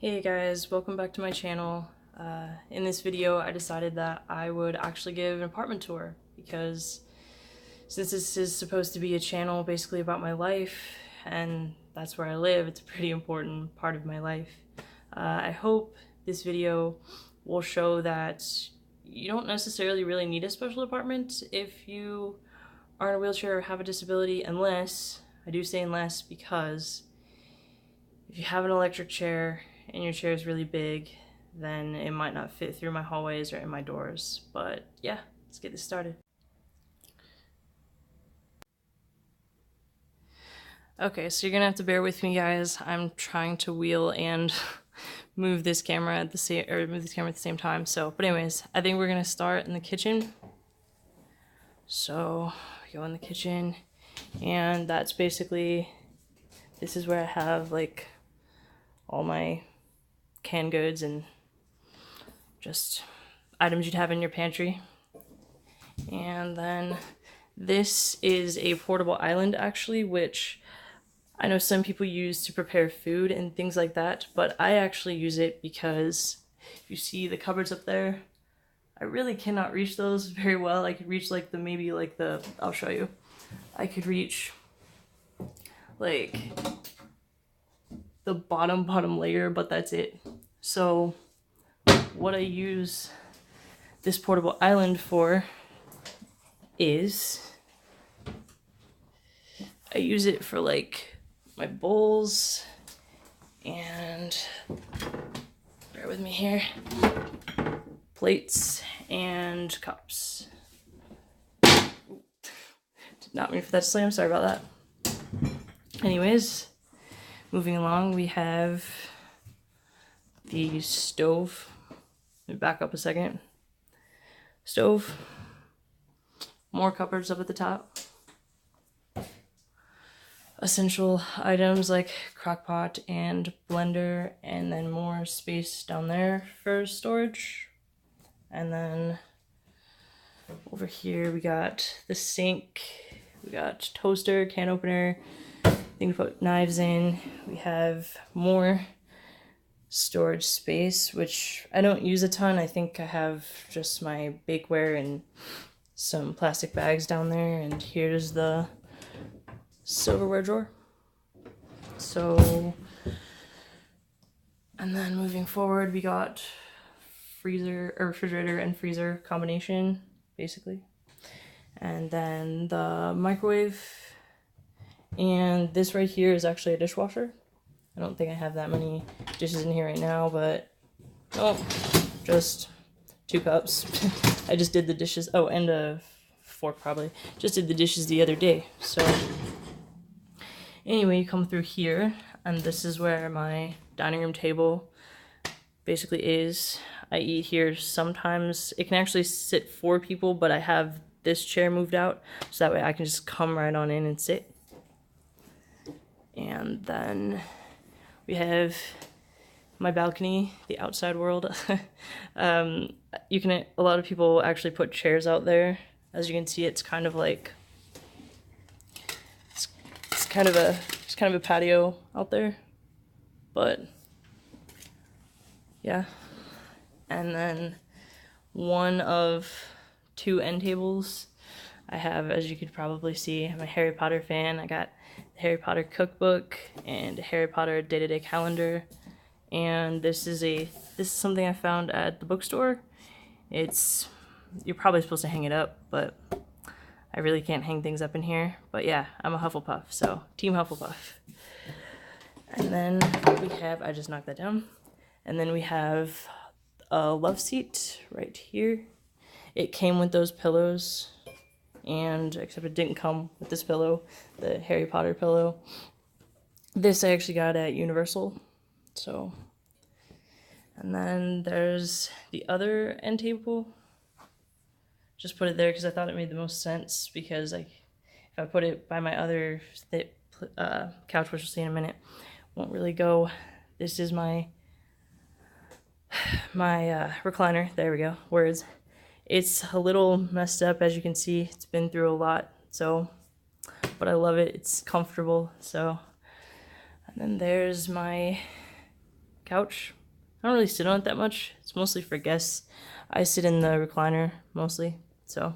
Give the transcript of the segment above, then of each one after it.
Hey guys, welcome back to my channel. In this video I decided that I would actually give an apartment tour because since this is supposed to be a channel basically about my life and that's where I live, it's a pretty important part of my life. I hope this video will show that you don't necessarily really need a special apartment if you are in a wheelchair or have a disability, unless, I do say unless, because if you have an electric chair and your chair is really big, then it might not fit through my hallways or in my doors. But yeah, let's get this started. Okay, so you're gonna have to bear with me, guys. I'm trying to wheel and move this camera at the same time. So, but anyways, I think we're gonna start in the kitchen. So we go in the kitchen, and that's basically, this is where I have like all my canned goods and just items you'd have in your pantry. And then this is a portable island, actually, which I know some people use to prepare food and things like that, but I actually use it because if you see the cupboards up there, I really cannot reach those very well. I could reach like I'll show you. I could reach like the bottom layer, but that's it. So what I use this portable island for is I use it for like my bowls and, bear with me here, plates and cups. Did not mean for that to slam, sorry about that. Anyways, moving along, we have the stove. Let me back up a second. Stove. More cupboards up at the top. Essential items like crockpot and blender, and then more space down there for storage. And then over here we got the sink, we got toaster, can opener, thing to put knives in. We have more storage space, which I don't use a ton. I think I have just my bakeware and some plastic bags down there, and here's the silverware drawer. So, and then moving forward, we got freezer or refrigerator and freezer combination, basically. And then the microwave, and this right here is actually a dishwasher. I don't think I have that many dishes in here right now, but just 2 cups. I just did the dishes. Oh, and a fork probably. Just did the dishes the other day. So anyway, you come through here, and this is where my dining room table basically is. I eat here sometimes. It can actually sit 4 people, but I have this chair moved out, so that way I can just come right on in and sit. And then we have my balcony, the outside world. A lot of people actually put chairs out there. As you can see, it's kind of like, it's kind of a patio out there, but yeah. And then one of 2 end tables I have, as you could probably see, I'm a Harry Potter fan. I got the Harry Potter cookbook and a Harry Potter day-to-day calendar. And this is something I found at the bookstore. You're probably supposed to hang it up, but I really can't hang things up in here. But yeah, I'm a Hufflepuff, so Team Hufflepuff. And then we have, I just knocked that down. And then we have a love seat right here. It came with those pillows, and except it didn't come with this pillow, the Harry Potter pillow. This I actually got at Universal. So, and then there's the other end table. Just put it there because I thought it made the most sense, because like if I put it by my other couch, which we'll see in a minute, won't really go. This is my recliner. There we go. Words. It's a little messed up, as you can see. It's been through a lot, so, but I love it. It's comfortable. So, and then there's my couch. I don't really sit on it that much. It's mostly for guests. I sit in the recliner mostly, so.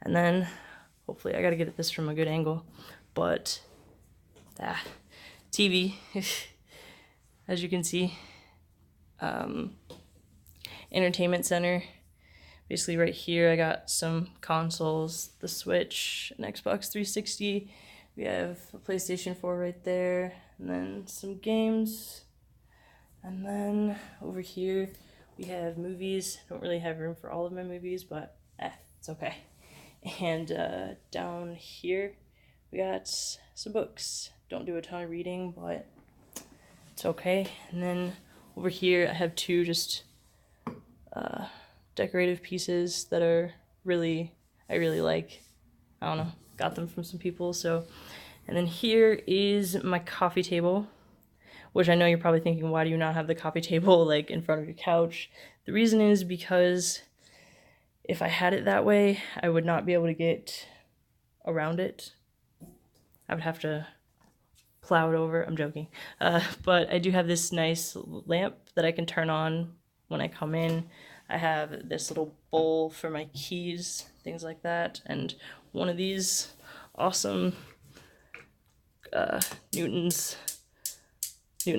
And then, hopefully, I gotta get this from a good angle, but, TV, as you can see. Entertainment center. Basically right here I got some consoles, the Switch, an Xbox 360. We have a PlayStation 4 right there, and then some games. And then over here we have movies. Don't really have room for all of my movies, but it's okay. And down here we got some books. Don't do a ton of reading, but it's okay. And then over here I have two just decorative pieces that I really like. I don't know, got them from some people. So, and then here is my coffee table, which I know you're probably thinking, why do you not have the coffee table like in front of your couch? The reason is because if I had it that way, I would not be able to get around it. I would have to plow it over. I'm joking. But I do have this nice lamp that I can turn on when I come in. I have this little bowl for my keys, things like that, and one of these awesome Newton's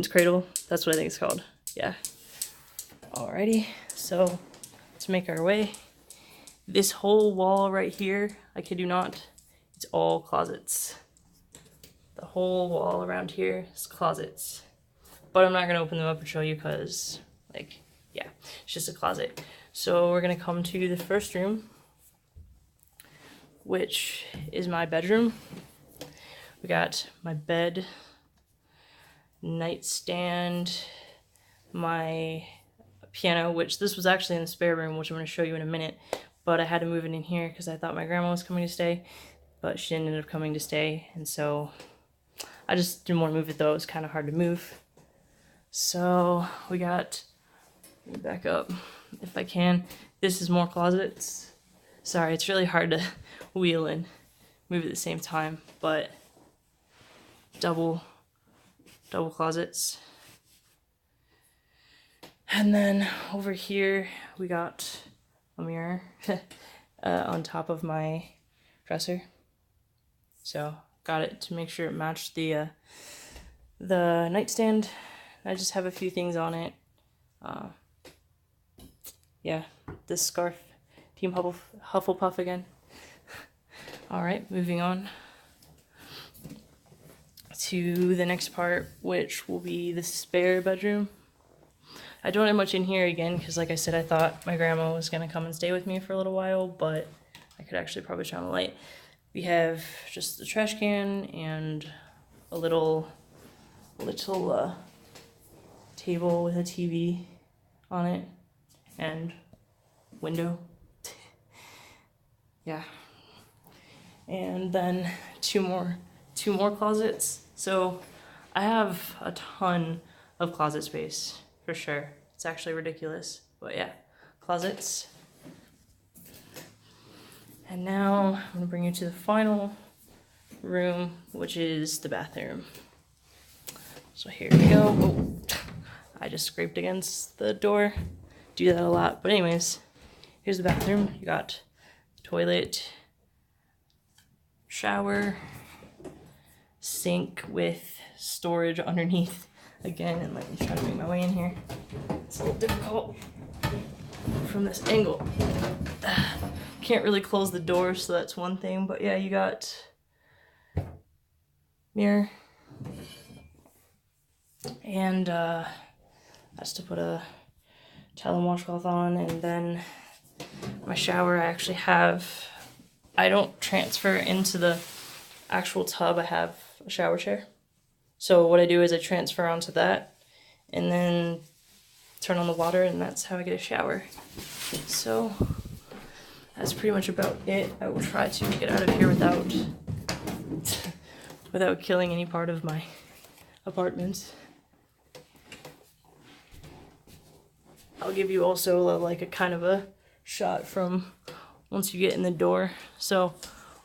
Cradle. That's what I think it's called. Yeah. Alrighty, so let's make our way. This whole wall right here, I kid you not, it's all closets. The whole wall around here is closets. But I'm not gonna open them up and show you because, like, yeah, it's just a closet. So we're gonna come to the first room, which is my bedroom. We got my bed, nightstand, my piano, which this was actually in the spare room, which I'm gonna show you in a minute, but I had to move it in here because I thought my grandma was coming to stay, but she didn't end up coming to stay, and so I just didn't want to move it though. It was kind of hard to move. So we got, let me back up if I can. This is more closets. Sorry, it's really hard to wheel and move at the same time, but double closets. And then over here we got a mirror on top of my dresser. So got it to make sure it matched the nightstand. I just have a few things on it. Yeah, this scarf, Team Hufflepuff again. All right, moving on to the next part, which will be the spare bedroom. I don't have much in here again because, like I said, I thought my grandma was gonna come and stay with me for a little while, but I could actually probably shine the light. We have just the trash can and a little table with a TV on it and window. Yeah. And then two more closets. So I have a ton of closet space for sure. It's actually ridiculous, but yeah, closets. And now I'm gonna bring you to the final room, which is the bathroom. So here we go. Oh, I just scraped against the door. Do that a lot, but anyways, here's the bathroom. You got toilet, shower, sink with storage underneath again, and let me try to make my way in here. It's a little difficult from this angle. Can't really close the door, so that's one thing, but yeah, you got mirror, and that's to put a towel and washcloth on. And then my shower, I actually have, I don't transfer into the actual tub. I have a shower chair, so what I do is I transfer onto that and then turn on the water, and that's how I get a shower. So that's pretty much about it. I will try to get out of here without killing any part of my apartment. I'll give you also like a kind of a shot from once you get in the door. So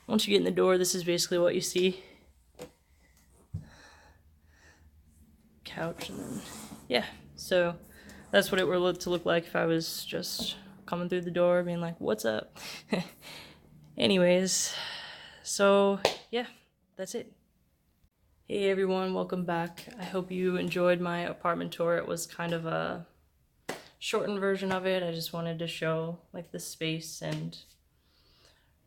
once you get in the door, this is basically what you see. couch, and then yeah, so that's what it would to look like if I was just coming through the door being like, what's up? Anyways, so yeah, that's it. Hey everyone, welcome back. I hope you enjoyed my apartment tour. It was kind of a shortened version of it. I just wanted to show like the space and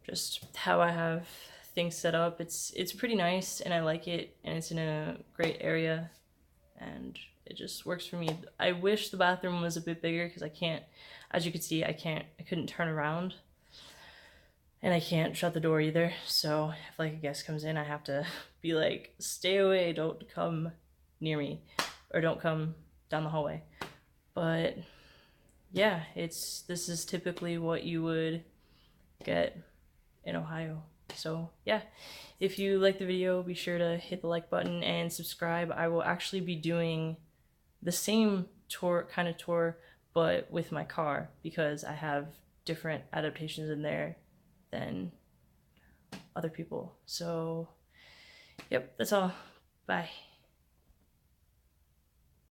just how I have things set up. It's pretty nice and I like it, and it's in a great area and it just works for me. I wish the bathroom was a bit bigger because I can't, as you can see, I couldn't turn around. And I can't shut the door either, so if like a guest comes in, I have to be like, stay away, don't come near me, or don't come down the hallway. But yeah, this is typically what you would get in Ohio. So yeah, if you like the video, be sure to hit the like button and subscribe. I will actually be doing the same kind of tour, but with my car, because I have different adaptations in there than other people. So, yep, that's all. Bye.